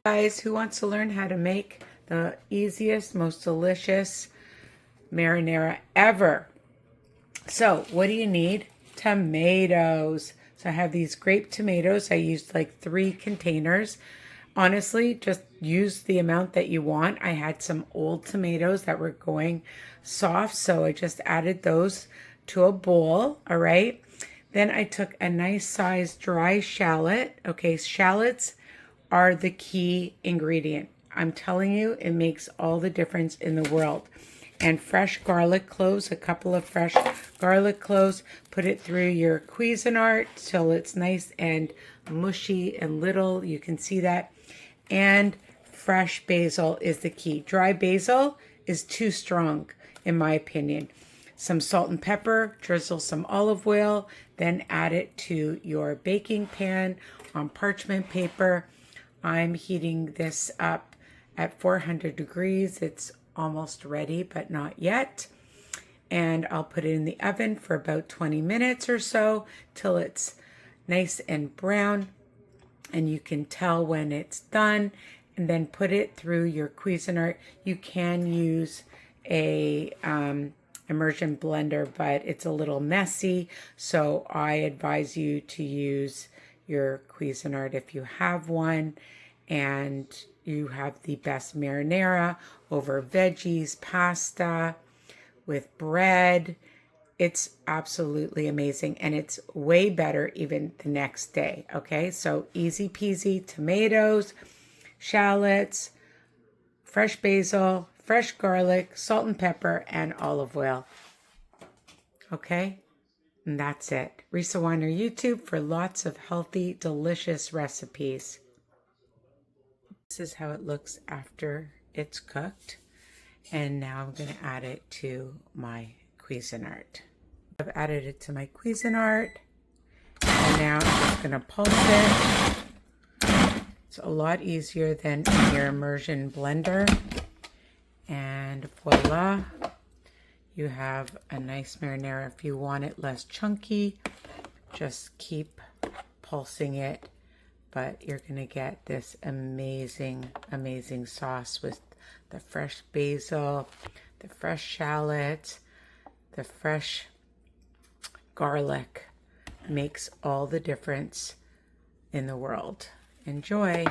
Guys, who wants to learn how to make the easiest, most delicious marinara ever? So what do you need? Tomatoes. So I have these grape tomatoes. I used like 3 containers. Honestly, just use the amount that you want. I had some old tomatoes that were going soft, so I just added those to a bowl, all right? Then I took a nice sized dry shallot. Okay, shallots are the key ingredient. I'm telling you, it makes all the difference in the world. And fresh garlic cloves, a couple of fresh garlic cloves. Put it through your Cuisinart till it's nice and mushy and little. You can see that. And fresh basil is the key. Dry basil is too strong, in my opinion. Some salt and pepper, drizzle some olive oil, then add it to your baking pan on parchment paper. I'm heating this up at 400 degrees. It's almost ready, but not yet. And I'll put it in the oven for about 20 minutes or so till it's nice and brown. And you can tell when it's done, and then put it through your Cuisinart. You can use a immersion blender, but it's a little messy, so I advise you to use your Cuisinart if you have one, and you have the best marinara over veggies, pasta, with bread. It's absolutely amazing, and it's way better even the next day. Okay, so easy peasy. Tomatoes, shallots, fresh basil, fresh garlic, salt and pepper, and olive oil. Okay, and that's it. Risa Weiner YouTube for lots of healthy, delicious recipes. This is how it looks after it's cooked. And now I'm going to add it to my Cuisinart. I've added it to my Cuisinart, and now I'm just going to pulse it. It's a lot easier than in your immersion blender. And voila, you have a nice marinara. If you want it less chunky, just keep pulsing it. But you're going to get this amazing, amazing sauce with the fresh basil, the fresh shallots, the fresh garlic. Makes all the difference in the world. Enjoy.